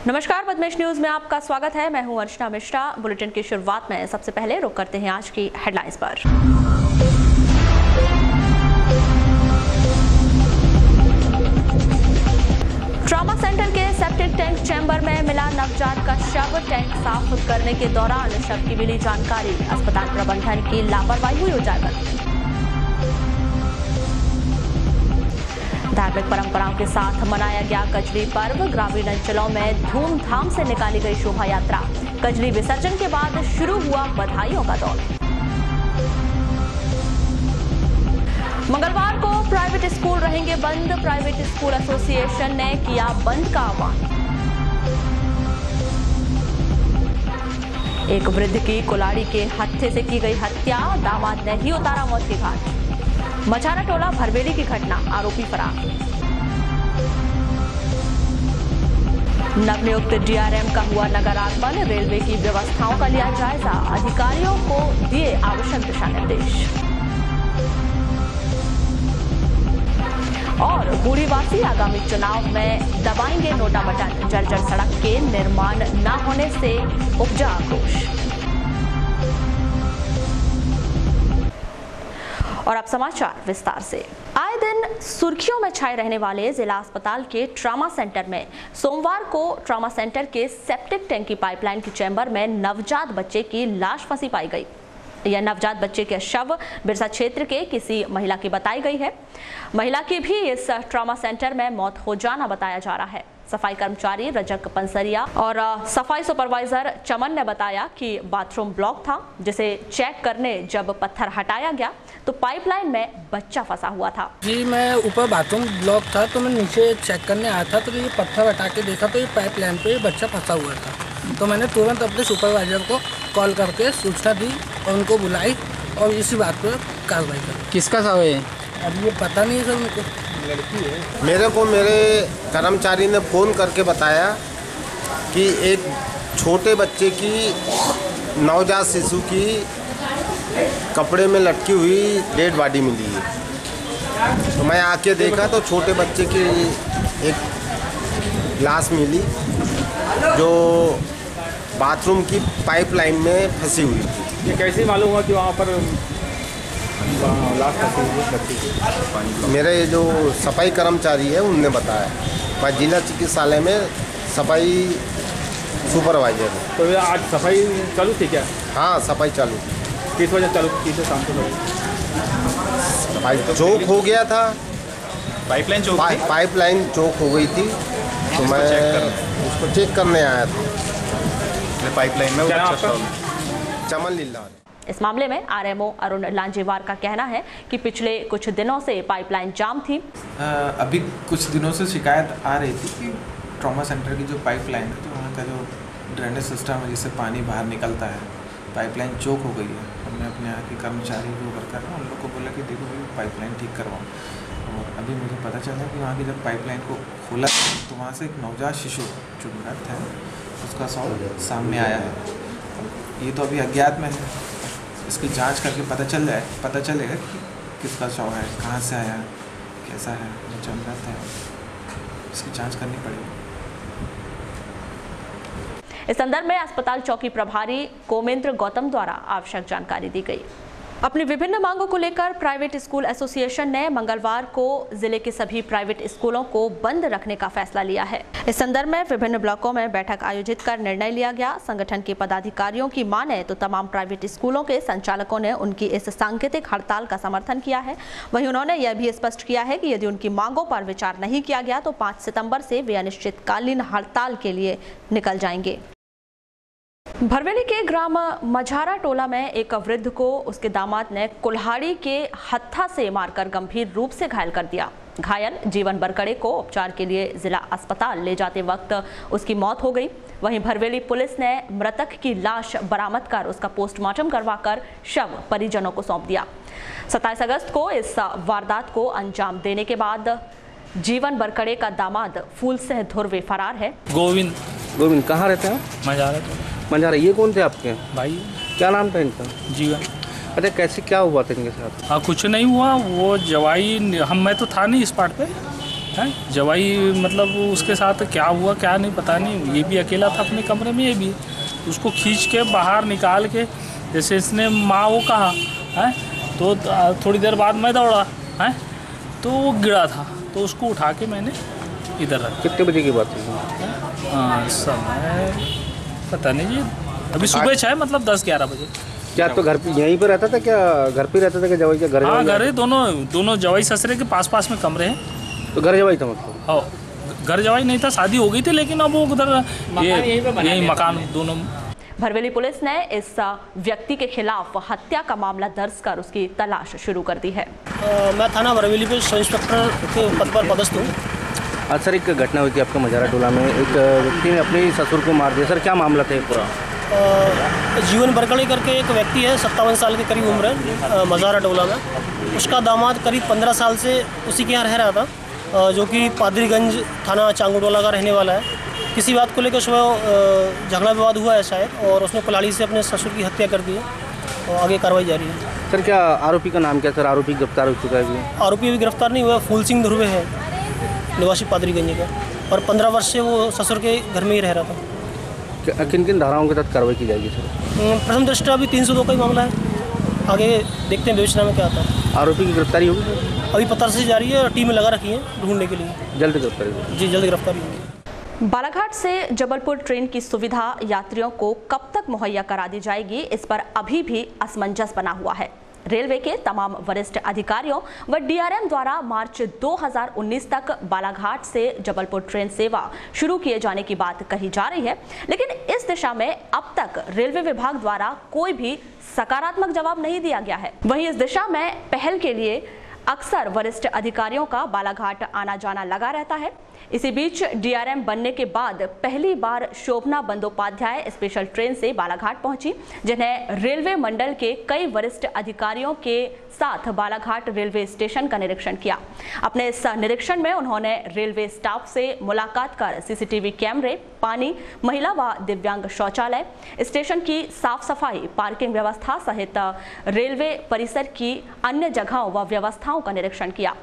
नमस्कार, पद्मेश न्यूज में आपका स्वागत है। मैं हूं अर्चना मिश्रा। बुलेटिन की शुरुआत में सबसे पहले रुक करते हैं आज की हेडलाइंस पर। ट्रॉमा सेंटर के सेप्टिक टैंक चैम्बर में मिला नवजात का शव। टैंक साफ करने के दौरान शव की मिली जानकारी। अस्पताल प्रबंधन की लापरवाही हुई उजागर। धार्मिक परंपराओं के साथ मनाया गया कजरी पर्व। ग्रामीण अंचलों में धूमधाम से निकाली गई शोभा यात्रा। कजरी विसर्जन के बाद शुरू हुआ बधाइयों का दौर। मंगलवार को प्राइवेट स्कूल रहेंगे बंद। प्राइवेट स्कूल एसोसिएशन ने किया बंद का आह्वान। एक वृद्ध की कुल्हाड़ी के हत्थे से की गई हत्या। दामाद ने ही उतारा मौत की घाट। मछारा टोला भरवेली की घटना, आरोपी फरार। नवनियुक्त डीआरएम का हुआ नगर आगमन। रेलवे की व्यवस्थाओं का लिया जायजा। अधिकारियों को दिए आवश्यक दिशा निर्देश। और बूढ़ीवासी आगामी चुनाव में दबाएंगे नोटा बटन। जर्जर सड़क के निर्माण न होने से उपजा आक्रोश। और अब समाचार विस्तार से। आए दिन सुर्खियों में छाए रहने वाले जिला अस्पताल के ट्रॉमा सेंटर में सोमवार को ट्रॉमा सेंटर के सेप्टिक टैंक की पाइपलाइन के चैम्बर में नवजात बच्चे की लाश फंसी पाई गई। यह नवजात बच्चे के शव बिरसा क्षेत्र के किसी महिला की बताई गई है। महिला की भी इस ट्रॉमा सेंटर में मौत हो जाना बताया जा रहा है। सफाई कर्मचारी रजक पंसरिया और सफाई सुपरवाइजर चमन ने बताया कि बाथरूम ब्लॉक था, जिसे चेक करने जब पत्थर हटाया गया तो पाइपलाइन में बच्चा फंसा हुआ था। जी, मैं ऊपर बाथरूम ब्लॉक था तो मैं नीचे चेक करने आया था तो ये पत्थर हटा के देखा तो ये पाइपलाइन पे बच्चा फंसा हुआ था। तो मैंने तुरंत अपने सुपरवाइजर को कॉल करके सूचना दी और उनको बुलाई और इसी बात पर कार्रवाई करी। किसका शव है? अब ये पता नहीं सर मुझको। मेरे कर्मचारी ने फ़ोन करके बताया कि एक छोटे बच्चे की, नवजात शिशु की कपड़े में लटकी हुई डेड बॉडी मिली है। तो मैं आके देखा तो छोटे बच्चे की एक लाश मिली जो बाथरूम की पाइपलाइन में फंसी हुई थी। ये कैसे मालूम हुआ कि वहाँ पर लाश फंसी हुई बच्चे की? मेरे जो सफाई कर्मचारी है उनने बताया। मैं जिला चिकित्सालय में सफाई सुपरवाइजर हूँ। तो आज सफाई चालू थी क्या? हाँ, सफाई चालू थी। किस वजह चालू की थी? शाम को भाई चौक हो गया था। पाइपलाइन चौक पाइपलाइन चौक हो गई थी तो मैं उसको चेक करने आया था। पाइपलाइन में चमन लीला। इस मामले में आरएमओ अरुण लांजेवार का कहना है कि पिछले कुछ दिनों से पाइपलाइन जाम थी। अभी कुछ दिनों से शिकायत आ रही थी कि ट्रॉमा सेंटर की जो पाइपलाइन है, तो वहाँ का जो ड्रेनेज सिस्टम है जिससे पानी बाहर निकलता है, पाइपलाइन चौक हो गई है। हमने अपने यहाँ के कर्मचारी जो वर्कर हैं उन लोग को बोला कि देखो भाई पाइपलाइन ठीक करवाओ। और अभी मुझे पता चला कि वहाँ की जब पाइपलाइन को खोला तो वहाँ से एक नवजात शिशु जो मृत है उसका शव सामने आया है। ये तो अभी अज्ञात में है, इसकी जांच करके पता चलेगा कि किसका शव है, कहाँ से आया, कैसा है, बच्चा मृत है, इसकी जांच करनी पड़ेगी। इस संदर्भ में अस्पताल चौकी प्रभारी कोमेंद्र गौतम द्वारा आवश्यक जानकारी दी गई। अपनी विभिन्न मांगों को लेकर प्राइवेट स्कूल एसोसिएशन ने मंगलवार को जिले के सभी प्राइवेट स्कूलों को बंद रखने का फैसला लिया है। इस संदर्भ में विभिन्न ब्लॉकों में बैठक आयोजित कर निर्णय लिया गया। संगठन के पदाधिकारियों की माने तो तमाम प्राइवेट स्कूलों के संचालकों ने उनकी इस सांकेतिक हड़ताल का समर्थन किया है। वहीं उन्होंने यह भी स्पष्ट किया है कि यदि उनकी मांगों पर विचार नहीं किया गया तो 5 सितंबर से वे अनिश्चितकालीन हड़ताल के लिए निकल जाएंगे। भरवेली के ग्राम मझारा टोला में एक वृद्ध को उसके दामाद ने कुल्हाड़ी के हत्था से मारकर गंभीर रूप से घायल कर दिया। घायल जीवन बरकड़े को उपचार के लिए जिला अस्पताल ले जाते वक्त उसकी मौत हो गई। वहीं भरवेली पुलिस ने मृतक की लाश बरामद कर उसका पोस्टमार्टम करवाकर शव परिजनों को सौंप दिया। 27 अगस्त को इस वारदात को अंजाम देने के बाद जीवन बरकड़े का दामाद फूल सिंह धुर्वे फरार है। गोविंद कहाँ रहते हैं? मंझारा। ये कौन थे आपके भाई? क्या नाम था इनका? जीवन। अच्छा, कैसे क्या हुआ था इनके साथ? हाँ, कुछ नहीं हुआ। वो जवाई मैं तो था नहीं इस पार्ट पे, हैं। जवाई मतलब उसके साथ क्या हुआ क्या नहीं पता नहीं, ये भी अकेला था अपने कमरे में, ये भी उसको खींच के बाहर निकाल के जैसे इसने माँ वो कहा है, तो थोड़ी देर बाद मैं दौड़ा है, तो वो गिरा था, तो उसको उठा के मैंने इधर रखा। कितने बजे की बात है? हाँ समय पता नहीं जी, अभी सुबह 6 मतलब 10-11 बजे। क्या तो घर पे यहीं पे रहता था, क्या घर पे रहता था क्या जवाई? क्या घर? हाँ घर है, दोनों जवाई ससुरे के पास में कमरे हैं। तो घर जवाई था मतलब? हाँ घर जवाई नहीं था, शादी हो गई थी, लेकिन अब वो उधर यही मकान दोनों। भरवेली पुलिस ने इस व्यक्ति के खिलाफ हत्या का मामला दर्ज कर उसकी तलाश शुरू कर दी है। मैं थाना भरवेली पे सब इंस्पेक्टर के पद पर पदस्थ हूँ। आज सर एक घटना हुई थी आपका मजारा टोला में, एक व्यक्ति ने अपने ससुर को मार दिया। सर क्या मामला था पूरा? जीवन बरकड़े करके एक व्यक्ति है, 57 साल के करीब उम्र है, मजारा टोला में। उसका दामाद करीब 15 साल से उसी के यहाँ रह रहा था, जो कि पादरीगंज थाना चांगुटोला का रहने वाला है। किसी बात को लेकर सुबह झगड़ा विवाद हुआ है शायद, और उसने कुल्हाड़ी से अपने ससुर की हत्या कर दी है, और आगे कार्रवाई जारी है। सर क्या आरोपी का नाम क्या सर? आरोपी गिरफ्तार हो चुका है? आरोपी अभी गिरफ्तार नहीं हुआ। फूल सिंह ध्रुवे है, निवासी पादरीगंज का, और 15 वर्ष से वो ससुर के घर में ही रह रहा था। किन किन धाराओं के तहत कार्रवाई की जाएगी सर? प्रथम दृष्टया अभी 302 का ही मामला है, आगे देखते हैं विवेचना में क्या आता है। आरोपी की गिरफ्तारी होगी सर? अभी पता से जारी है, टीम लगा रखी है ढूंढने के लिए। जल्द गिरफ्तारी होगी? जी जल्द गिरफ्तारी होगी। बालाघाट से जबलपुर ट्रेन की सुविधा यात्रियों को कब तक मुहैया करा दी जाएगी, इस पर अभी भी असमंजस बना हुआ है। रेलवे के तमाम वरिष्ठ अधिकारियों व डीआरएम द्वारा मार्च 2019 तक बालाघाट से जबलपुर ट्रेन सेवा शुरू किए जाने की बात कही जा रही है, लेकिन इस दिशा में अब तक रेलवे विभाग द्वारा कोई भी सकारात्मक जवाब नहीं दिया गया है। वहीं इस दिशा में पहल के लिए अक्सर वरिष्ठ अधिकारियों का बालाघाट आना जाना लगा रहता है। इसी बीच डीआरएम बनने के बाद पहली बार शोभना बंदोपाध्याय स्पेशल ट्रेन से बालाघाट पहुंची, जिन्हें रेलवे मंडल के कई वरिष्ठ अधिकारियों के साथ बालाघाट रेलवे स्टेशन का निरीक्षण किया। अपने इस निरीक्षण में उन्होंने रेलवे स्टाफ से मुलाकात कर सीसीटीवी कैमरे, पानी, महिला व दिव्यांग शौचालय, स्टेशन की साफ सफाई, पार्किंग व्यवस्था सहित रेलवे परिसर की अन्य जगहों व व्यवस्थाओं का निरीक्षण किया।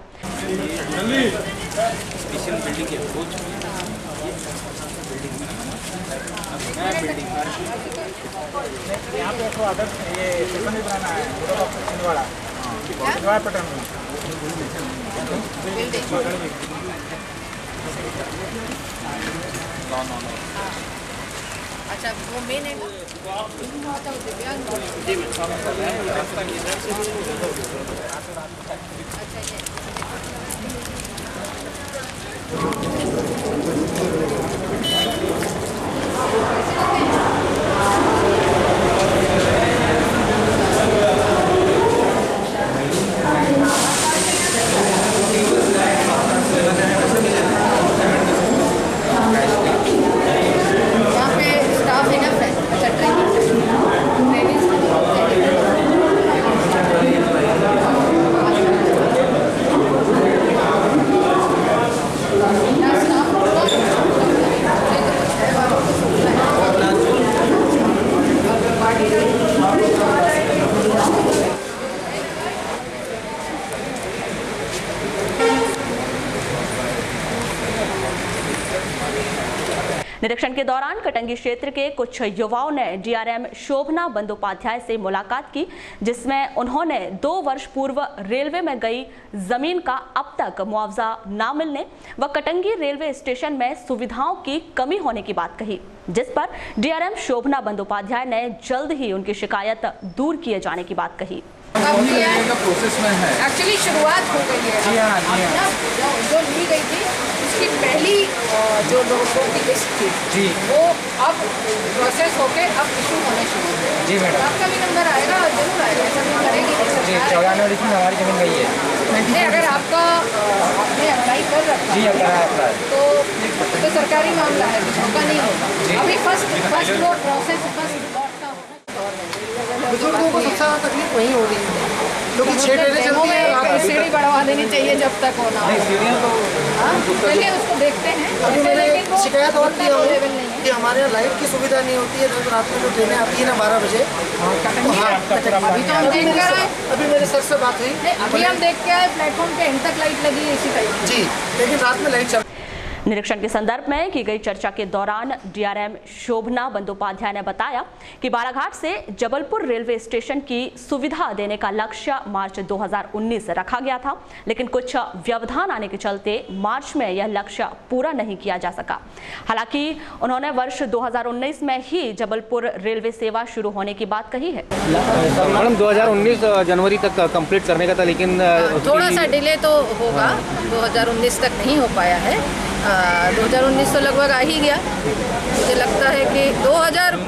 अच्छा वो मेन है निरीक्षण के दौरान कटंगी क्षेत्र के कुछ युवाओं ने डीआरएम शोभना बंदोपाध्याय से मुलाकात की, जिसमें उन्होंने 2 वर्ष पूर्व रेलवे में गई जमीन का अब तक मुआवजा न मिलने व कटंगी रेलवे स्टेशन में सुविधाओं की कमी होने की बात कही, जिस पर डीआरएम शोभना बंदोपाध्याय ने जल्द ही उनकी शिकायत दूर किए जाने की बात कही। प्रोसेस में है, एक्चुअली शुरुआत हो गई है। जी हाँ। जो ली गई थी उसकी पहली जो लोगों की लिस्ट थी जी, वो अब प्रोसेस होके अब इशू होने शुरू हुए। जी मैडम, आपका भी नंबर आएगा, जरूर आएगा, ऐसा नहीं करेगी जी। 94 डिस्ट्रिक्ट में हमारी जमीन गई है। नहीं, अगर आपका आपने अप्लाई कर रखा जी, अप्लाई तो सरकारी मामला है, आपका नहीं होगा। अभी फर्स्ट वो प्रोसेस बुजुर्गों को सबसे ज़्यादा तकलीफ वही हो रही है, क्योंकि 6 ट्रेनें चलती हैं। सीढ़ी बढ़वा देनी चाहिए जब तक होना, चलिए उसको देखते हैं। अभी लेकिन वो शिकायत और भी है कि हमारे यहाँ लाइट की सुविधा नहीं होती है, तो रात में जो ट्रेनें आती है ना 12 बजे, अभी तो हम देख के आए, अभी मेरे सर से बात हुई, अभी हम देख के आए प्लेटफॉर्म पे एंड तक लाइट लगी है इसी टाइप जी, लेकिन रात में लाइट चल। निरीक्षण के संदर्भ में की गई चर्चा के दौरान डीआरएम शोभना बंदोपाध्याय ने बताया कि बालाघाट से जबलपुर रेलवे स्टेशन की सुविधा देने का लक्ष्य मार्च 2019 रखा गया था, लेकिन कुछ व्यवधान आने के चलते मार्च में यह लक्ष्य पूरा नहीं किया जा सका। हालांकि उन्होंने वर्ष 2019 में ही जबलपुर रेलवे सेवा शुरू होने की बात कही है। मैडम 2019 जनवरी तक कंप्लीट करने का था, लेकिन थोड़ा सा डिले तो होगा, 2019 तक नहीं हो पाया है। 2019 तो लगभग आ ही गया, मुझे लगता है कि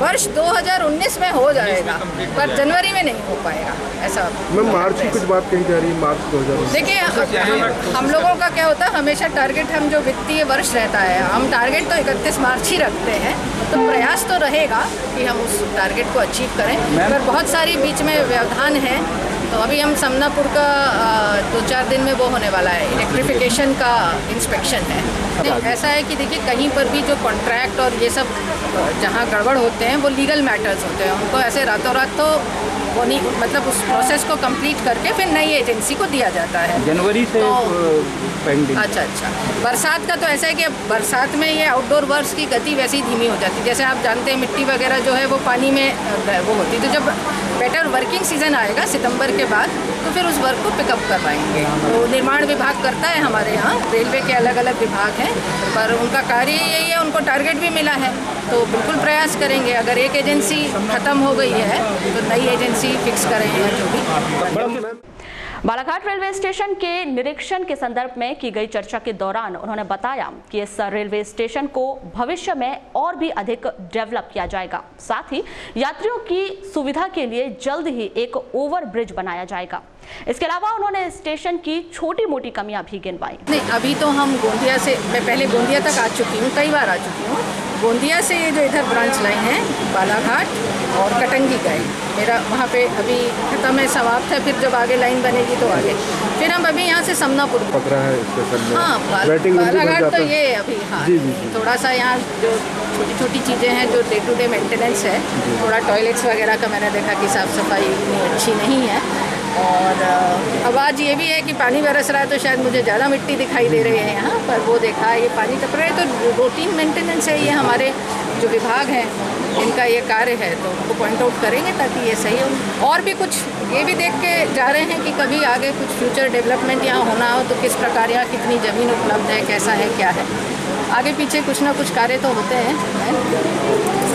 वर्ष 2019 में हो जाएगा, पर जनवरी में नहीं हो पाएगा ऐसा। मैम मार्च की कुछ बात कही जा रही है, मार्च 2019। देखिए हम लोगों का क्या होता है, हमेशा टारगेट हम जो वित्तीय वर्ष रहता है, हम टारगेट तो 31 मार्च ही रखते हैं, तो प्रयास तो रहेगा कि हम उस टारगेट को अचीव करें, पर बहुत सारी बीच में व्यवधान है। तो अभी हम समनापुर का 2-4 दिन में वो होने वाला है, इलेक्ट्रिफिकेशन का इंस्पेक्शन है। ऐसा है कि देखिए कहीं पर भी जो कॉन्ट्रैक्ट और ये सब जहाँ गड़बड़ होते हैं वो लीगल मैटर्स होते हैं, उनको ऐसे रातों रात तो वो नहीं, मतलब उस प्रोसेस को कंप्लीट करके फिर नई एजेंसी को दिया जाता है जनवरी से पेंडिंग। अच्छा, बरसात का तो ऐसा है कि बरसात में ये आउटडोर वर्क्स की गति वैसे ही धीमी हो जाती है। जैसे आप जानते हैं मिट्टी वगैरह जो है वो पानी में वो होती है, तो जब बेटर वर्किंग सीजन आएगा सितंबर के बाद तो फिर उस वर्क को पिकअप कर पाएंगे। तो निर्माण विभाग करता है हमारे यहाँ, रेलवे के अलग अलग विभाग हैं, पर उनका कार्य यही है, उनको टारगेट भी मिला है, तो बिल्कुल प्रयास करेंगे। अगर एक एजेंसी ख़त्म हो गई है तो नई एजेंसी फिक्स करेंगे जो भी। बालाघाट रेलवे स्टेशन के निरीक्षण के संदर्भ में की गई चर्चा के दौरान उन्होंने बताया कि इस रेलवे स्टेशन को भविष्य में और भी अधिक डेवलप किया जाएगा। साथ ही यात्रियों की सुविधा के लिए जल्द ही एक ओवर ब्रिज बनाया जाएगा। इसके अलावा उन्होंने स्टेशन की छोटी मोटी कमियां भी गिनवाई। नहीं, अभी तो हम गोंदिया से, मैं पहले गोंदिया तक आ चुकी हूँ, कई बार आ चुकी हूँ। गोंदिया से ये जो इधर ब्रांच लाइन है बालाघाट और कटंगी गए, मेरा वहाँ पे अभी खत्म है, समाप्त है, फिर जब आगे लाइन बनेगी तो आगे। फिर हम अभी यहाँ से समनापुर पकड़ा है स्टेशन में। हाँ, बालाघाट तो ये अभी हाँ थोड़ा सा यहाँ जो छोटी छोटी चीज़ें हैं जो डे टू डे मेंटेनेंस है, थोड़ा टॉयलेट्स वगैरह का मैंने देखा कि साफ़ सफाई इतनी अच्छी नहीं है। और अब आज ये भी है कि पानी बरस रहा है तो शायद मुझे ज़्यादा मिट्टी दिखाई दे रही है यहाँ पर, वो देखा ये पानी टप रहा है, तो रूटीन मेंटेनेंस है, ये हमारे जो विभाग हैं इनका ये कार्य है, तो उनको पॉइंट आउट करेंगे ताकि ये सही हो। और भी कुछ ये भी देख के जा रहे हैं कि कभी आगे कुछ फ्यूचर डेवलपमेंट यहाँ होना हो तो किस प्रकार यहाँ कितनी ज़मीन उपलब्ध है, कैसा है, क्या है, आगे पीछे कुछ ना कुछ कार्य तो होते हैं।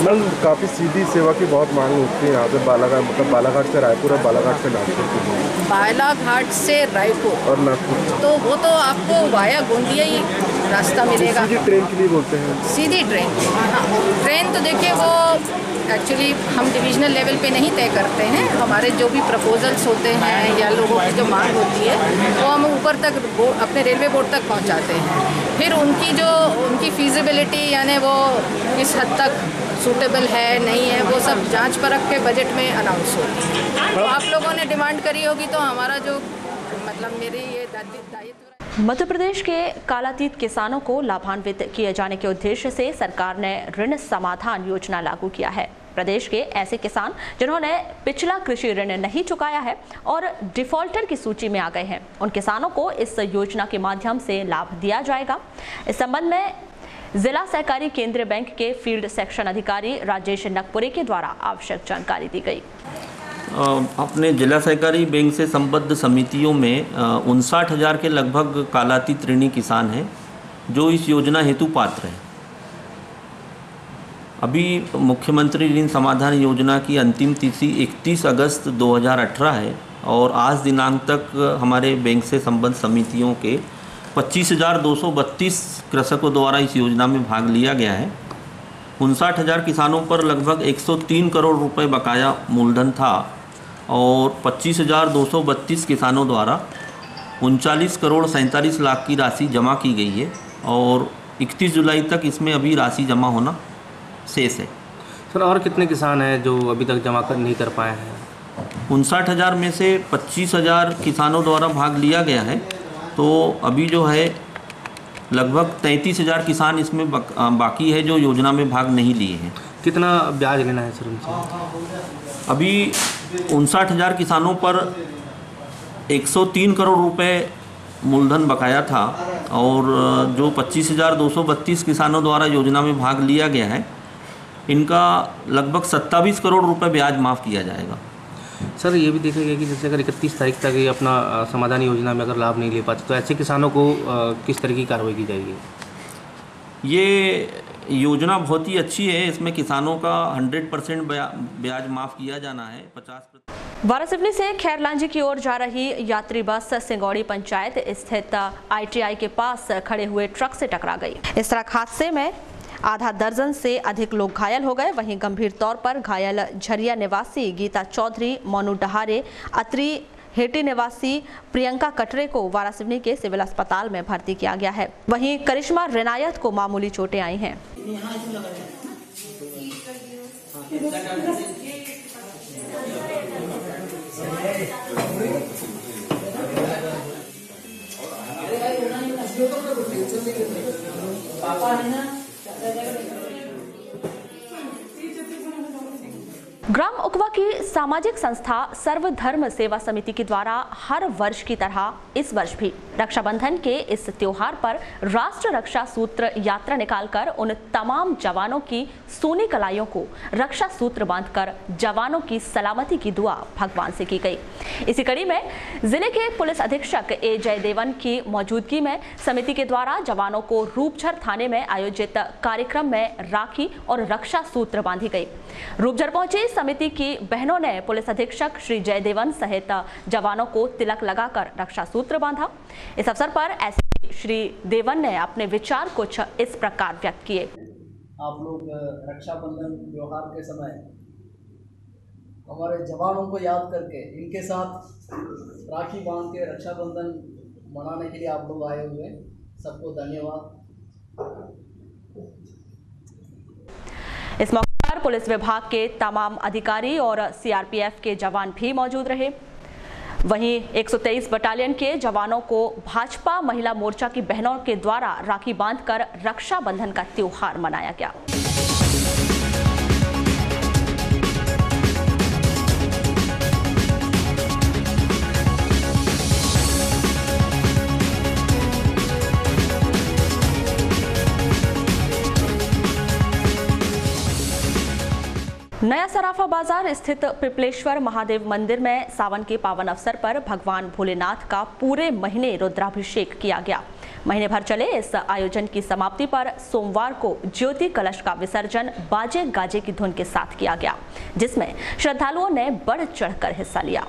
मैम काफ़ी सीधी सेवा की बहुत मांग होती है यहाँ पे बालाघाट, मतलब बालाघाट से रायपुर और बालाघाट से नागपुर की। बालाघाट से रायपुर और नागपुर, तो वो तो आपको वाया गोंदिया ही रास्ता मिलेगा। सीधी ट्रेन के लिए बोलते हैं, सीधी ट्रेन। हाँ, ट्रेन तो देखिए वो एक्चुअली हम डिविजनल लेवल पे नहीं तय करते हैं, हमारे जो भी प्रपोजल्स होते हैं या लोगों की जो मांग होती है वो हम ऊपर तक अपने रेलवे बोर्ड तक पहुंचाते हैं। फिर उनकी फीजिबिलिटी यानी वो किस हद तक सूटेबल है नहीं है, वो सब जांच परख के बजट में अनाउंस होती है। तो आप लोगों ने डिमांड करी होगी तो हमारा जो मतलब मेरी ये दायित्व। मध्य प्रदेश के कालातीत किसानों को लाभान्वित किए जाने के उद्देश्य से सरकार ने ऋण समाधान योजना लागू किया है। प्रदेश के ऐसे किसान जिन्होंने पिछला कृषि ऋण नहीं चुकाया है और डिफॉल्टर की सूची में आ गए हैं, उन किसानों को इस योजना के माध्यम से लाभ दिया जाएगा। इस संबंध में जिला सहकारी केंद्रीय बैंक के फील्ड सेक्शन अधिकारी राजेश नकपुरे के द्वारा आवश्यक जानकारी दी गई। अपने जिला सहकारी बैंक से संबद्ध समितियों में 59,000 के लगभग कालातीत ऋणी किसान हैं जो इस योजना हेतु पात्र हैं। अभी मुख्यमंत्री ऋण समाधान योजना की अंतिम तिथि 31 अगस्त 2018 है और आज दिनांक तक हमारे बैंक से संबद्ध समितियों के 25,232 कृषकों द्वारा इस योजना में भाग लिया गया है। 59,000 किसानों पर लगभग 103 करोड़ रुपए बकाया मूलधन था और 25,232 किसानों द्वारा 39 करोड़ 47 लाख की राशि जमा की गई है और 31 जुलाई तक इसमें अभी राशि जमा होना शेष है। सर और कितने किसान हैं जो अभी तक जमा नहीं कर पाए हैं? 59,000 में से 25,000 किसानों द्वारा भाग लिया गया है, तो अभी जो है लगभग 33,000 किसान इसमें बाकी है जो योजना में भाग नहीं लिए हैं। कितना ब्याज लेना है सर उनसे? अभी 59,000 किसानों पर 103 करोड़ रुपए मूलधन बकाया था और जो 25,232 किसानों द्वारा योजना में भाग लिया गया है इनका लगभग 27 करोड़ रुपए ब्याज माफ़ किया जाएगा। सर ये भी देखा गया कि जैसे अगर 31 तारीख तक ये अपना समाधान योजना में अगर लाभ नहीं ले पाते तो ऐसे किसानों को किस तरह की कार्रवाई की जाएगी? ये योजना बहुत ही अच्छी है, इसमें किसानों का 100% ब्याज माफ़ किया जाना है। 50% वारासिवनी से खैरलांजी की ओर जा रही यात्री बस सिंगौड़ी पंचायत स्थित ITI के पास खड़े हुए ट्रक से टकरा गई। इस सड़क हादसे में आधा दर्जन से अधिक लोग घायल हो गए। वहीं गंभीर तौर पर घायल झरिया निवासी गीता चौधरी, मोनू डहारे, अत्री हेटी निवासी प्रियंका कटरे को वारासिवनी के सिविल अस्पताल में भर्ती किया गया है। वहीं करिश्मा रिनायत को मामूली चोटें आई हैं। ग्राम उकवा की सामाजिक संस्था सर्वधर्म सेवा समिति के द्वारा हर वर्ष की तरह इस वर्ष भी रक्षाबंधन के इस त्योहार पर राष्ट्र रक्षा सूत्र यात्रा निकालकर उन तमाम जवानों की सोनी कलाइयों को रक्षा सूत्र बांधकर जवानों की सलामती की दुआ भगवान से की गई। इसी कड़ी में जिले के पुलिस अधीक्षक ए जयदेवन की मौजूदगी में समिति के द्वारा जवानों को रूपझर थाने में आयोजित कार्यक्रम में राखी और रक्षा सूत्र बांधी गई। रूपझर पहुंची समिति की बहनों ने पुलिस अधीक्षक श्री जयदेवन सहित जवानों को तिलक लगाकर रक्षा सूत्र बांधा। इस अवसर पर एसपी श्री देवन ने अपने विचार कुछ इस प्रकार व्यक्त किए। आप लोग रक्षाबंधन त्योहार के समय हमारे जवानों को याद करके इनके साथ राखी बांध के रक्षाबंधन मनाने के लिए आप लोग आए हुए, सबको धन्यवाद। इस मौके पर पुलिस विभाग के तमाम अधिकारी और CRPF के जवान भी मौजूद रहे। वहीं 123 बटालियन के जवानों को भाजपा महिला मोर्चा की बहनों के द्वारा राखी बांधकर रक्षाबंधन का त्योहार मनाया गया। नया सराफा बाजार स्थित पिपलेश्वर महादेव मंदिर में सावन के पावन अवसर पर भगवान भोलेनाथ का पूरे महीने रुद्राभिषेक किया गया। महीने भर चले इस आयोजन की समाप्ति पर सोमवार को ज्योति कलश का विसर्जन बाजे गाजे की धुन के साथ किया गया, जिसमें श्रद्धालुओं ने बढ़ चढ़कर हिस्सा लिया।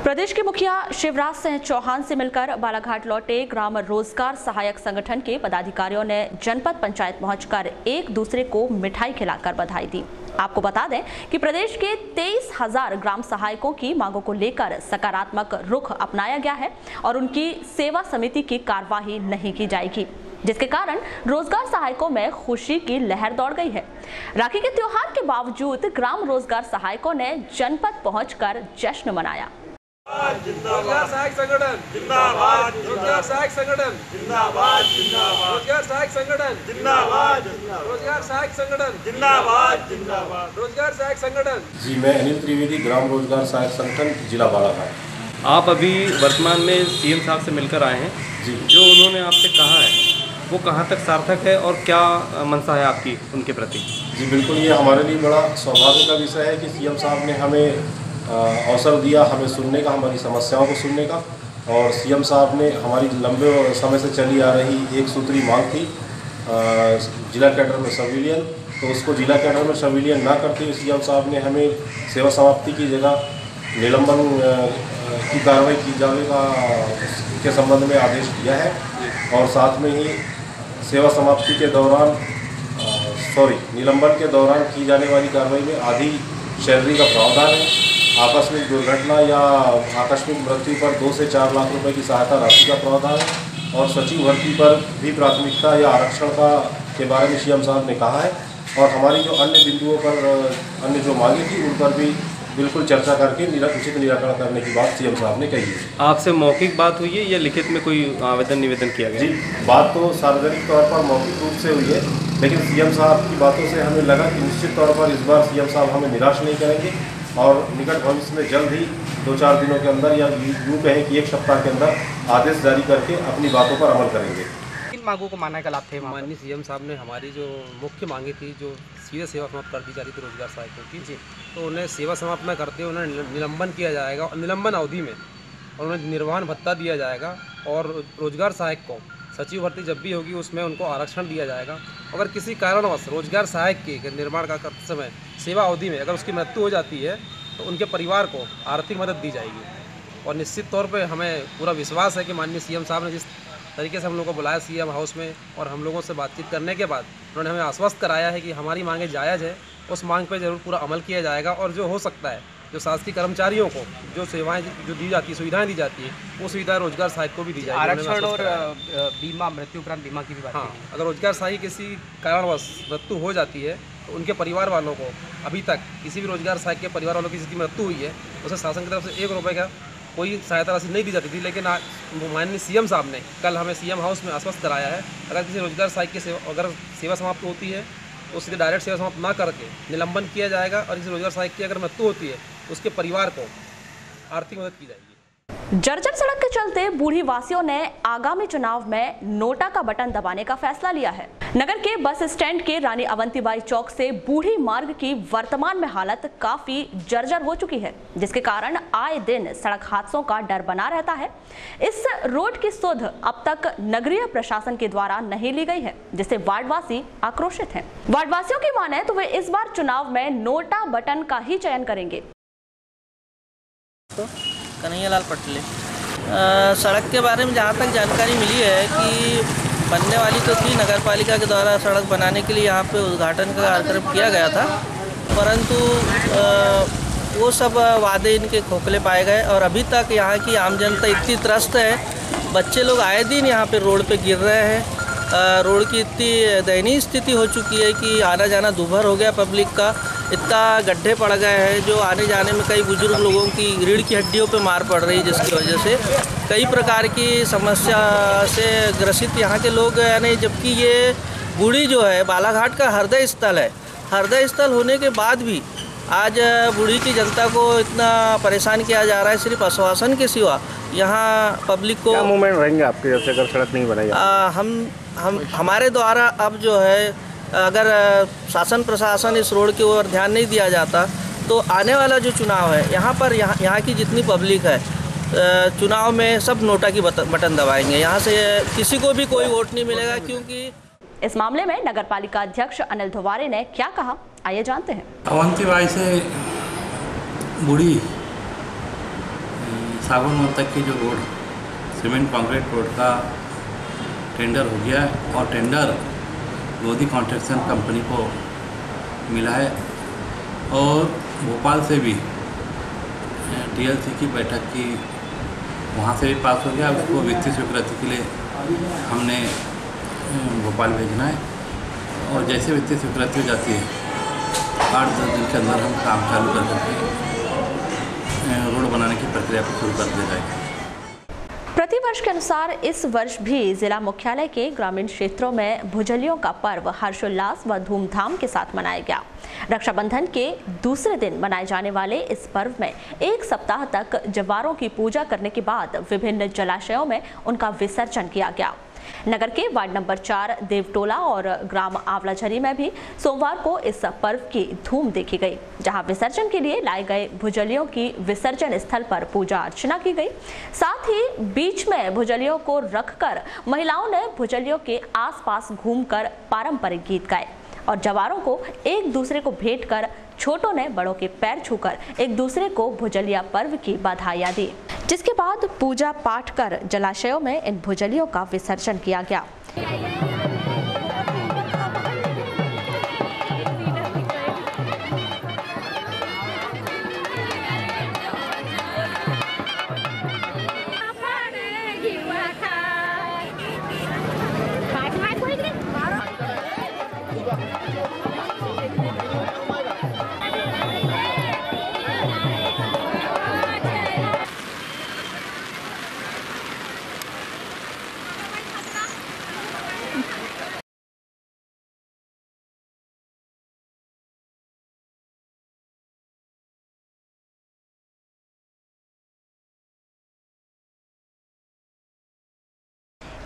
प्रदेश के मुखिया शिवराज सिंह चौहान से मिलकर बालाघाट लौटे ग्राम रोजगार सहायक संगठन के पदाधिकारियों ने जनपद पंचायत पहुंचकर एक दूसरे को मिठाई खिलाकर बधाई दी। आपको बता दें कि प्रदेश के 23,000 ग्राम सहायकों की मांगों को लेकर सकारात्मक रुख अपनाया गया है और उनकी सेवा समिति की कार्यवाही नहीं की जाएगी, जिसके कारण रोजगार सहायकों में खुशी की लहर दौड़ गई है। राखी के त्योहार के बावजूद ग्राम रोजगार सहायकों ने जनपद पहुंचकर जश्न मनाया। रोजगार सहायक संगठन जिंदाबाद, रोजगार सहायक संगठन जिंदाबाद, रोजगार सहायक संगठन जिंदाबाद, रोजगार सहायक संगठन जिंदाबाद, रोजगार सहायक संगठन। जी, मैं अनिल त्रिवेदी, ग्राम रोजगार सहायक संगठन जिला बालाघाट। आप अभी वर्तमान में CM साहब से मिलकर आए हैं जी, जो उन्होंने आपसे कहा है वो कहाँ तक सार्थक है और क्या मंशा है आपकी उनके प्रति? जी बिल्कुल, ये हमारे लिए बड़ा सौभाग्य का विषय है कि CM साहब ने हमें अवसर दिया, हमें सुनने का, हमारी समस्याओं को सुनने का। और CM साहब ने हमारी लंबे समय से चली आ रही एक सूत्री मांग थी जिला कैडर में सविलियन, तो उसको जिला कैडर में सविलियन ना करते हुए CM साहब ने हमें सेवा समाप्ति की जगह निलंबन की कार्रवाई की जाएगा के संबंध में आदेश दिया है। और साथ में ही सेवा समाप्ति के दौरान निलंबन के दौरान की जाने वाली कार्रवाई में आधी सैलरी का प्रावधान है। आकस्मिक दुर्घटना या आकस्मिक मृत्यु पर 2 से 4 लाख रुपए की सहायता राशि का प्रावधान है और सचिव भर्ती पर भी प्राथमिकता या आरक्षण के बारे में सीएम साहब ने कहा है और हमारी जो अन्य बिंदुओं पर अन्य जो मांगे थी उन पर भी बिल्कुल चर्चा करके उचित निराकरण करने की बात सीएम साहब ने कही है। आपसे मौखिक बात हुई है या लिखित में कोई निवेदन किया गया? जी, बात तो सार्वजनिक तौर पर मौखिक रूप से हुई है, लेकिन सीएम साहब की बातों से हमें लगा कि निश्चित तौर पर इस बार सीएम साहब हमें निराश नहीं करेंगे और निकट भविष्य में जल्द ही 2-4 दिनों के अंदर या यूँ कहें कि 1 सप्ताह के अंदर आदेश जारी करके अपनी बातों पर अमल करेंगे। किन मांगों को मानने का लाभ थे? माननीय सीएम साहब ने हमारी जो मुख्य मांगी थी, जो सीधे सेवा समाप्त कर दी जा रही थी रोजगार सहायकों की, तो उन्हें सेवा समाप्त में करते हुए उन्हें निलंबन किया जाएगा और निलंबन अवधि में उन्हें निर्वहन भत्ता दिया जाएगा और रोजगार सहायक को सचिव भर्ती जब भी होगी उसमें उनको आरक्षण दिया जाएगा। अगर किसी कारणवश रोजगार सहायक के निर्माण का करते समय सेवा अवधि में अगर उसकी मृत्यु हो जाती है तो उनके परिवार को आर्थिक मदद दी जाएगी। और निश्चित तौर पे हमें पूरा विश्वास है कि माननीय सीएम साहब ने जिस तरीके से हम लोगों को बुलाया सीएम हाउस में और हम लोगों से बातचीत करने के बाद उन्होंने हमें आश्वस्त कराया है कि हमारी मांगे जायज़ है, उस मांग पे ज़रूर पूरा अमल किया जाएगा और जो हो सकता है, जो शासकीय कर्मचारियों को जो सेवाएं जो दी जाती है, सुविधाएं दी जाती है, वो सुविधाएं रोजगार सहायक को भी दी जाएगी। आरक्षण और बीमा, मृत्यु उपरांत बीमा की भी बात हाँ, अगर रोजगार सहायक किसी कारणवश मृत्यु हो जाती है तो उनके परिवार वालों को अभी तक किसी भी रोजगार सहायक के परिवार वालों की जिसकी मृत्यु हुई है उसे शासन की तरफ से 1 रुपये का कोई सहायता राशि नहीं दी जाती थी, लेकिन माननीय सीएम साहब ने कल हमें सीएम हाउस में आश्वस्त कराया है अगर किसी रोजगार सहायक की अगर सेवा समाप्त होती है तो उसकी डायरेक्ट सेवा समाप्त ना करके निलंबन किया जाएगा और किसी रोजगार सहायक की अगर मृत्यु होती है उसके परिवार को आर्थिक मदद की जाएगी। जर्जर सड़क के चलते बूढ़ी वासियों ने आगामी चुनाव में नोटा का बटन दबाने का फैसला लिया है। नगर के बस स्टैंड के रानी अवंतीबाई चौक से बूढ़ी मार्ग की वर्तमान में हालत काफी जर्जर हो चुकी है, जिसके कारण आए दिन सड़क हादसों का डर बना रहता है। इस रोड की सुध अब तक नगरीय प्रशासन के द्वारा नहीं ली गई है, जिससे वार्डवासी आक्रोशित हैं। वार्डवासियों की माने तो वे इस बार चुनाव में नोटा बटन का ही चयन करेंगे। कन्हैयालाल पटले। सड़क के बारे में जहाँ तक जानकारी मिली है कि बनने वाली तो थी, नगर पालिका के द्वारा सड़क बनाने के लिए यहाँ पे उद्घाटन का कार्यक्रम किया गया था, परंतु वो सब वादे इनके खोखले पाए गए और अभी तक यहाँ की आम जनता इतनी त्रस्त है, बच्चे लोग आए दिन यहाँ पे रोड पे गिर रहे हैं। रोड की इतनी दयनीय स्थिति हो चुकी है कि आना जाना दूभर हो गया पब्लिक का, इतना गड्ढे पड़ गए हैं जो आने जाने में कई बुजुर्ग लोगों की रीढ़ की हड्डियों पे मार पड़ रही है, जिसकी वजह से कई प्रकार की समस्या से ग्रसित यहाँ के लोग यानी, जबकि ये बूढ़ी जो है बालाघाट का हृदय स्थल है, हृदय स्थल होने के बाद भी आज बूढ़ी की जनता को इतना परेशान किया जा रहा है। सिर्फ आश्वासन के सिवा यहाँ पब्लिक को क्या मूवमेंट रहेंगे आपके जैसे अगर सड़क नहीं बनाई? हमारे द्वारा अब जो है अगर शासन प्रशासन इस रोड की ओर ध्यान नहीं दिया जाता तो आने वाला जो चुनाव है यहाँ पर यहाँ की जितनी पब्लिक है चुनाव में सब नोटा की बटन दबाएंगे, यहाँ से किसी को भी कोई वोट नहीं मिलेगा। क्योंकि इस मामले में नगरपालिका अध्यक्ष अनिल धुवारे ने क्या कहा, आइए जानते हैं। अवंतीबाई से बूढ़ी साबरमती तक की जो रोड सीमेंट कंक्रीट रोड का टेंडर हो गया है और टेंडर मोदी कंस्ट्रक्शन कंपनी को मिला है और भोपाल से भी टीएलसी की बैठक की वहाँ से भी पास हो गया। उसको वित्तीय स्वीकृति के लिए हमने भोपाल भेजना है और जैसे वित्तीय स्वीकृति हो जाती है 8-10 दिन के अंदर हम काम चालू कर करके रोड बनाने की प्रक्रिया को शुरू कर दिया जाएगा। प्रतिवर्ष के अनुसार इस वर्ष भी जिला मुख्यालय के ग्रामीण क्षेत्रों में भुजलियों का पर्व हर्षोल्लास व धूमधाम के साथ मनाया गया। रक्षाबंधन के दूसरे दिन मनाए जाने वाले इस पर्व में 1 सप्ताह तक जवारों की पूजा करने के बाद विभिन्न जलाशयों में उनका विसर्जन किया गया। नगर के वार्ड नंबर 4 देवटोला और ग्राम आंवलाझरी में भी सोमवार को इस पर्व की धूम देखी गई, जहां विसर्जन के लिए लाए गए भुजलियों की विसर्जन स्थल पर पूजा अर्चना की गई। साथ ही बीच में भुजलियों को रखकर महिलाओं ने भुजलियों के आसपास घूमकर पारंपरिक गीत गाए और जवारों को एक दूसरे को भेंट कर छोटों ने बड़ों के पैर छूकर एक दूसरे को भुजलिया पर्व की बधाइयां दी, जिसके बाद पूजा पाठ कर जलाशयों में इन भुजलियों का विसर्जन किया गया।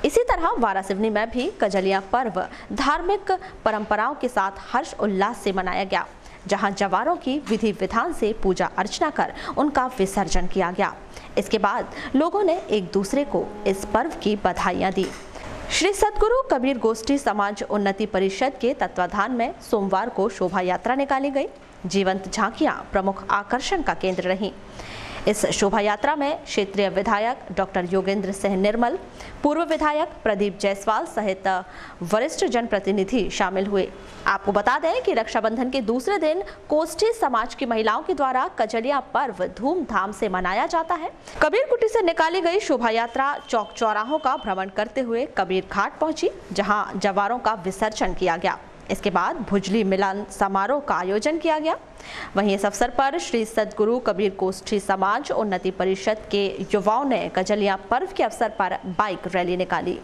इसी तरह वारासिवनी में भी कजलिया पर्व धार्मिक परंपराओं के साथ हर्ष उल्लास से मनाया गया, जहां जवारों की विधि विधान से पूजा अर्चना कर उनका विसर्जन किया गया। इसके बाद लोगों ने एक दूसरे को इस पर्व की बधाइयां दी। श्री सद्गुरु कबीर गोष्ठी समाज उन्नति परिषद के तत्वाधान में सोमवार को शोभा यात्रा निकाली गई। जीवंत झांकियां प्रमुख आकर्षण का केंद्र रहीं। इस शोभा यात्रा में क्षेत्रीय विधायक डॉक्टर योगेंद्र सिंह निर्मल, पूर्व विधायक प्रदीप जायसवाल सहित वरिष्ठ जनप्रतिनिधि शामिल हुए। आपको बता दें कि रक्षाबंधन के दूसरे दिन कोष्ठी समाज की महिलाओं के द्वारा कजलिया पर्व धूमधाम से मनाया जाता है। कबीर कुटी से निकाली गई शोभा यात्रा चौक चौराहों का भ्रमण करते हुए कबीर घाट पहुंची, जहां जवारों का विसर्जन किया गया। इसके बाद भुजली मिलन समारोह का आयोजन किया गया। वहीं इस अवसर पर श्री सद्गुरु कबीर गोष्ठी समाज उन्नति परिषद के युवाओं ने कजलिया पर्व के अवसर पर बाइक रैली निकाली।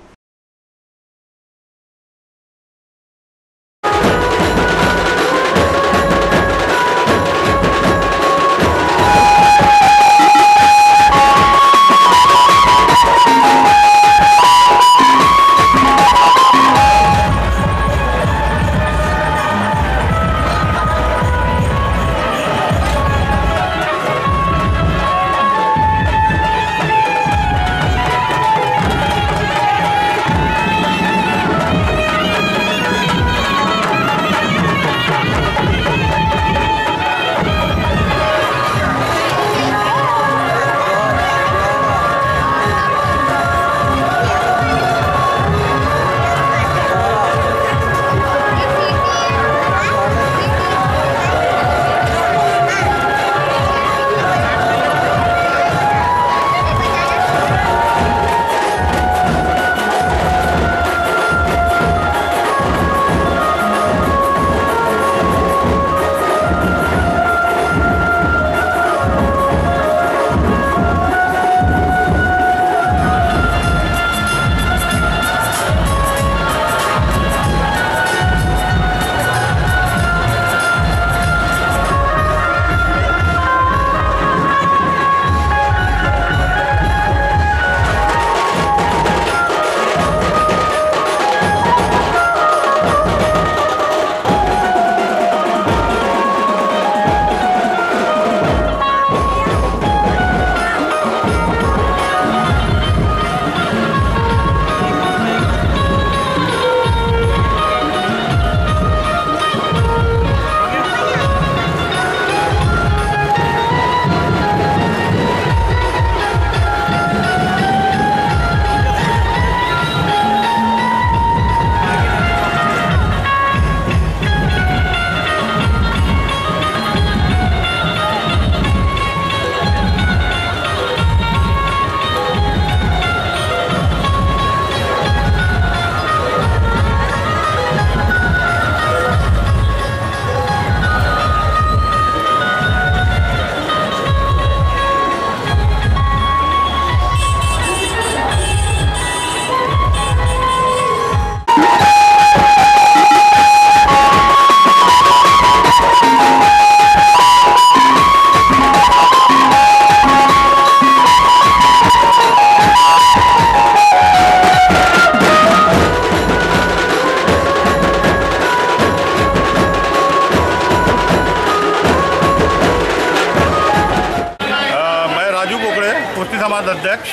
समाज अध्यक्ष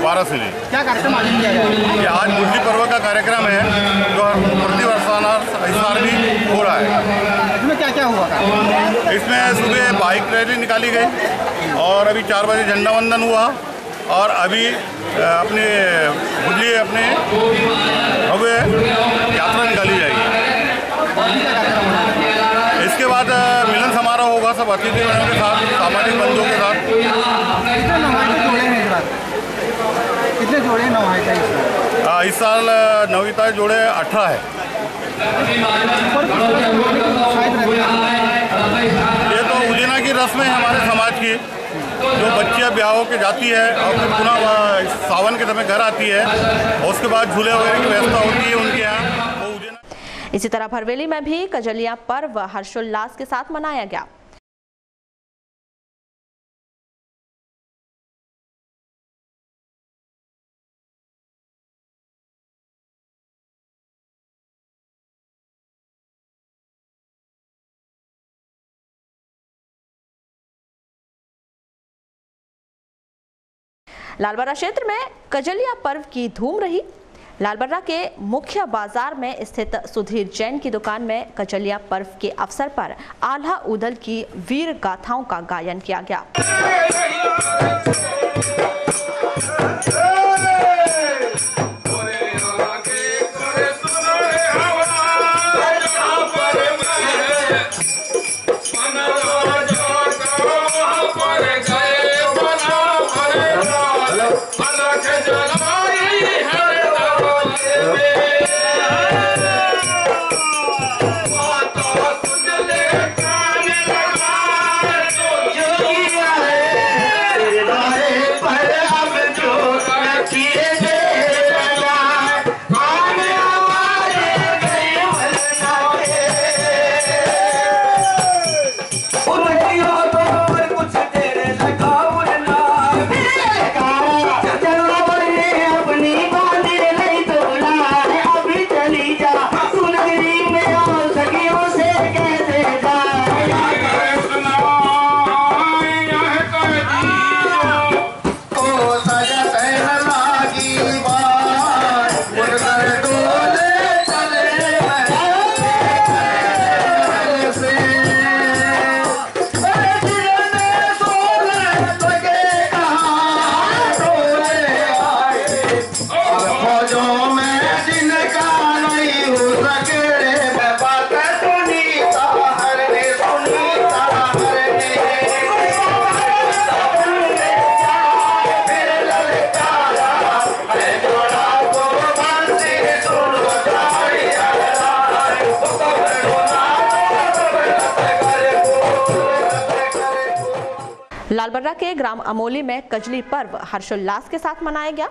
वारासिवनी। क्या कार्यक्रम आयोजित किया गया? ये आज भुजली पर्व का कार्यक्रम है जो प्रतिवर्षाना इस बार भी हो रहा है। इसमें क्या क्या हुआ था? इसमें सुबह बाइक रैली निकाली गई और अभी 4 बजे झंडा वंदन हुआ और अभी अपने भुजली अपने भव्य यात्रा निकाली जाएगी। इसके बाद मिलन समारोह होगा सब अतिथिगणों के साथ, सामाजिक बंधुओं के साथ। कितने जोड़े नौहाई का इस साल नवविता जोड़े 18 है। ये तो उलीना की रस्म है हमारे समाज की, जो बच्चियाँ ब्याहों के जाती है और फिर पुनः सावन के समय घर आती है और उसके बाद झूले वगैरह की व्यवस्था होती है उनके यहाँ। इसी तरह भरवेली में भी कजलिया पर्व हर्षोल्लास के साथ मनाया गया। लालबर्रा क्षेत्र में कजलिया पर्व की धूम रही। लालबर्रा के मुख्य बाजार में स्थित सुधीर जैन की दुकान में कजलिया पर्व के अवसर पर आल्हा उदल की वीर गाथाओं का गायन किया गया। लालबर्रा के ग्राम अमोली में कजली पर्व हर्षोल्लास के साथ मनाया गया।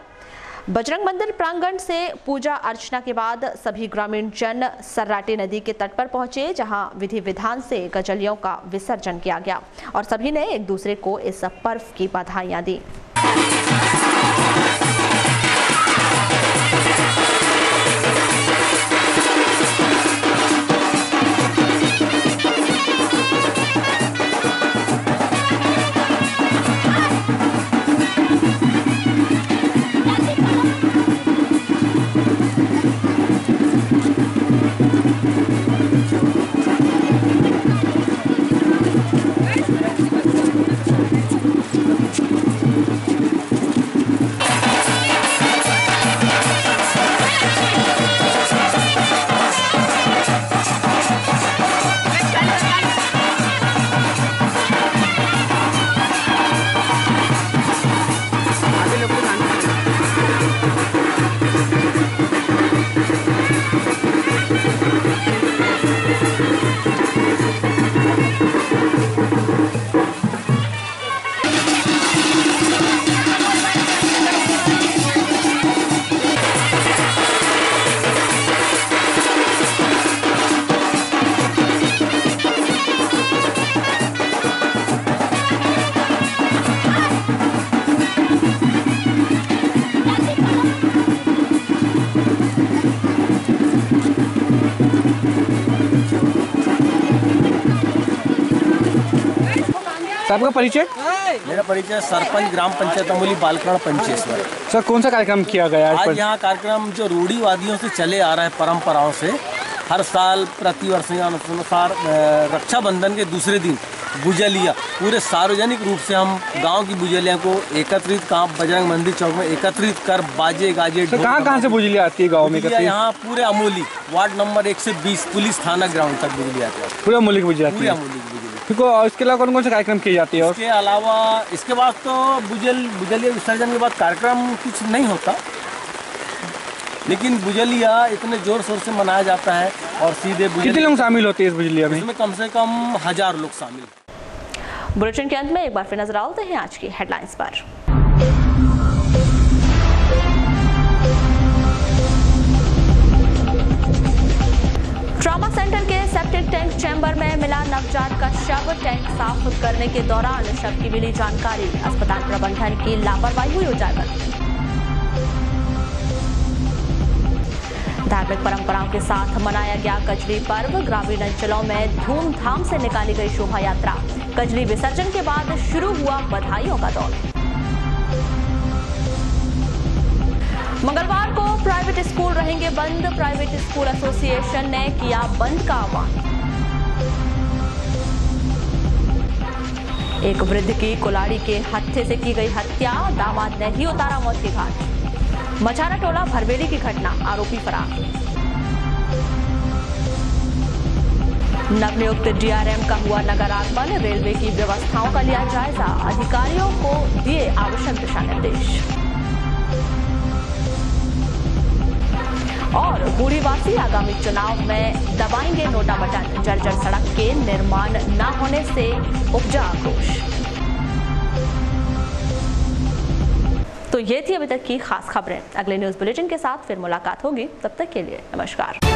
बजरंग मंदिर प्रांगण से पूजा अर्चना के बाद सभी ग्रामीण जन सर्राटी नदी के तट पर पहुंचे, जहां विधि विधान से गजलियों का विसर्जन किया गया और सभी ने एक दूसरे को इस पर्व की बधाइयां दी। आपका परिचय? मेरा परिचय सरपंच ग्राम पंचायत अमोली बालकरण पंचेश्वर। सर कौन सा कार्यक्रम किया गया आज यहाँ कार्यक्रम जो रूढ़िवादियों से चले आ रहा है परंपराओं से, हर साल प्रतिवर्ष अनुसार रक्षाबंधन के दूसरे दिन बुझलिया पूरे सार्वजनिक रूप से हम गांव की बुझलिया को एकत्रित बजरंग मंदिर चौक में एकत्रित कर बाजे गाजे। कहाँ से बुझलिया आती है गाँव में? यहाँ पूरे अमोली वार्ड नंबर 120 पुलिस थाना ग्राउंड तक बुझलिया आती है। पूरे अमोली की बुझलिया? और इसके अलावा कौन कौन से कार्यक्रम किए जाते हैं? इसके अलावा इसके बाद तो बुझलिया विसर्जन के बाद कार्यक्रम कुछ नहीं होता, लेकिन बुझलिया इतने जोर शोर से मनाया जाता है और सीधे कितने लोग शामिल होते हैं इस बुझलिया में? इसमें कम से कम 1000 लोग शामिल। बुलेटिन के अंत में एक बार फिर नजर डालते हैं आज की हेडलाइंस पर। ट्रॉमा सेंटर के सेप्टिक टैंक चैम्बर में मिला नवजात का शव। टैंक साफ करने के दौरान शव की मिली जानकारी, अस्पताल प्रबंधन की लापरवाही हुई उजागर। धार्मिक परंपराओं के साथ मनाया गया कजली पर्व। ग्रामीण अंचलों में धूमधाम से निकाली गई शोभा यात्रा। कजली विसर्जन के बाद शुरू हुआ बधाइयों का दौर। मंगलवार को प्राइवेट स्कूल रहेंगे बंद। प्राइवेट स्कूल एसोसिएशन ने किया बंद का आह्वान। एक वृद्ध की कुल्हाड़ी के हत्थे से की गई हत्या, दामाद ने ही उतारा मौत की घाट। मछारा टोला भरवेली की घटना, आरोपी फरार। नवनियुक्त डीआरएम का हुआ नगर आगमन, रेलवे की व्यवस्थाओं का लिया जायजा, अधिकारियों को दिए आवश्यक दिशा निर्देश। और बूढ़ीवासी आगामी चुनाव में दबाएंगे नोटा बटन, जर्जर सड़क के निर्माण न होने से उपजा आक्रोश। तो ये थी अभी तक की खास खबरें। अगले न्यूज बुलेटिन के साथ फिर मुलाकात होगी, तब तक के लिए नमस्कार।